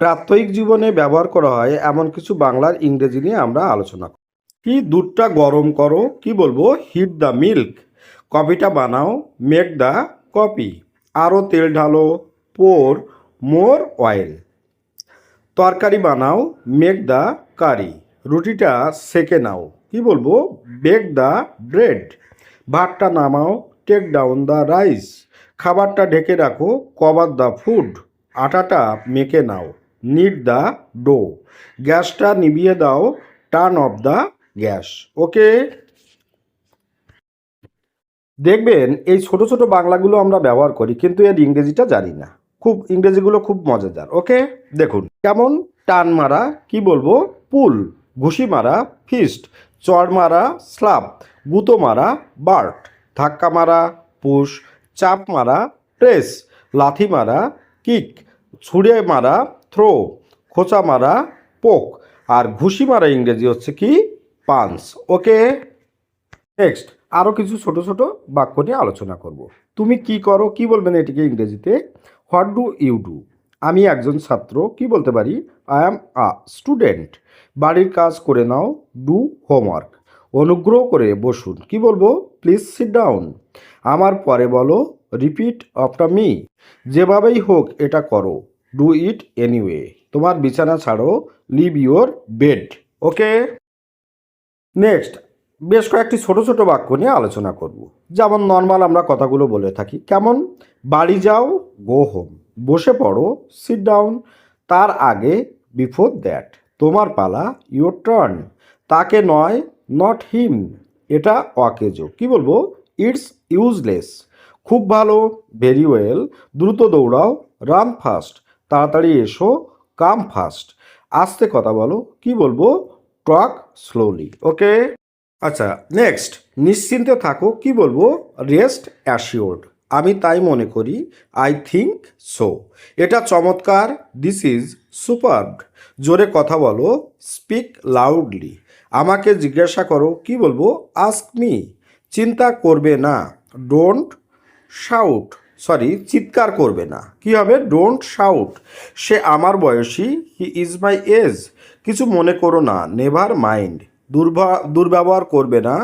প্রাত্যহিক জীবনে ব্যবহার করা হয় এমন কিছু বাংলার ইংরেজি নিয়ে আমরা আলোচনা করব। কি দুধটা গরম করো, কি বলবো, হিট দ্য মিল্ক। কফিটা বানাও, মেক দ্য কফি। আরও তেল ঢালো, পোর মোর অয়েল। তরকারি বানাও, মেক দ্য কারি। রুটিটা সেকে নাও, কি বলবো, বেক দ্য ব্রেড। ভাতটা নামাও, টেক ডাউন দ্য রাইস। খাবারটা ঢেকে রাখো, কভার দ্য ফুড। আটাটা মেখে নাও, নিড দ্য ডো। গ্যাসটা নিভিয়ে দাও, টার্ন অফ দ্য গ্যাস। ওকে, দেখবেন এই ছোট ছোট বাংলাগুলো আমরা ব্যবহার করি কিন্তু এর ইংরেজিটা জানি না। ইংরেজিগুলো খুব মজাদার। ওকে, দেখুন কেমন। টান মারা, কি বলবো, পুল। ঘুষি মারা, ফিস্ট। চড় মারা, স্লাব। গুঁতো মারা, বার্ট। ধাক্কা মারা, পুশ। চাপ মারা, প্রেস। লাথি মারা, কিক। ছুঁড়ে মারা, থ্রো। খোঁচা মারা, পোক। আর ঘুষি মারা ইংরেজি হচ্ছে কি, পাঞ্চ। ওকে, নেক্সট আরও কিছু ছোট ছোট বাক্য নিয়ে আলোচনা করব। তুমি কি করো, কি বলবেন এটিকে ইংরেজিতে, হোয়াট ডু ইউ ডু। আমি একজন ছাত্র, কি বলতে পারি, আই অ্যাম আ স্টুডেন্ট। বাড়ির কাজ করে নাও, ডু হোমওয়ার্ক। অনুগ্রহ করে বসুন, কি বলবো, প্লিজ সিট ডাউন। আমার পরে বলো, রিপিট আফটার মি। যেভাবেই হোক এটা করো, ডু ইট এনিওয়ে। তোমার বিছানা ছাড়ো, leave your bed. Okay, next বেশ কয়েকটি ছোট ছোট বাক্য নিয়ে আলোচনা করব। যেমন নর্মাল আমরা কথাগুলো বলে থাকি, কেমন, বাড়ি যাও, গো হোম। বসে পড়ো, সিট ডাউন। তার আগে, বিফোর দ্যাট। তোমার পালা, ইউর টার্ন। তাকে নয়, নট হিম। এটা অকেজো, কি বলবো, ইটস ইউজলেস। খুব ভালো, ভেরি ওয়েল। দ্রুত দৌড়াও, রান ফাস্ট। তাড়াতাড়ি এসো, কাম ফাস্ট। আস্তে কথা বলো, কি বলবো, টক স্লোলি। ওকে, আচ্ছা নেক্সট, নিশ্চিন্তে থাকো, কি বলবো, রেস্ট অ্যাসিওর্ড। আমি তাই মনে করি, আই থিঙ্ক সো। এটা চমৎকার, দিস ইজ সুপারব। জোরে কথা বলো, স্পিক লাউডলি। আমাকে জিজ্ঞাসা করো, কি বলবো, আস্ক মি। চিন্তা করবে না, ডোন্ট শাউট। চিৎকার করবে না, কি হবে, ডোন্ট শাউট। সে আমার বয়সী, হি ইজ মাই এজ। কিছু মনে করো না, নেভার মাইন্ড। দুর্ব্যবহার করবে না,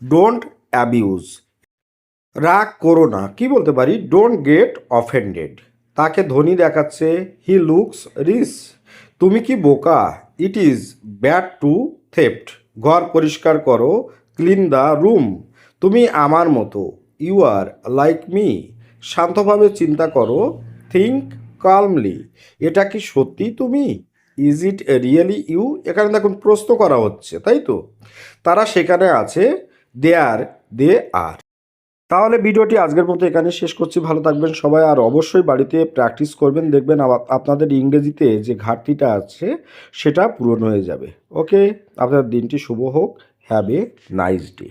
ডোন্ট অ্যাবিউজ। রাগ করো না, কি বলতে পারি, ডোন্ট গেট অফেন্ডেড। তাকে ধনী দেখাচ্ছে, হি লুকস রিচ। তুমি কি বোকা, it is bad to theft. ঘর পরিষ্কার করো, ক্লিন দ্য রুম। তুমি আমার মতো, ইউ আর লাইক মি। শান্তভাবে চিন্তা করো, থিঙ্ক কালমলি। এটা কি সত্যি তুমি, ইজ ইট রিয়েলি ইউ। এখানে দেখুন প্রশ্ন করা হচ্ছে, তাই তো। তারা সেখানে আছে, দে আর। তাহলে ভিডিওটি আজকের মতো এখানে শেষ করছি। ভালো থাকবেন সবাই, আর অবশ্যই বাড়িতে প্র্যাকটিস করবেন, দেখবেন আপনাদের ইংরেজিতে যে ঘাটতিটা আছে সেটা পূরণ হয়ে যাবে। ওকে, আপনার দিনটি শুভ হোক। Have a nice day.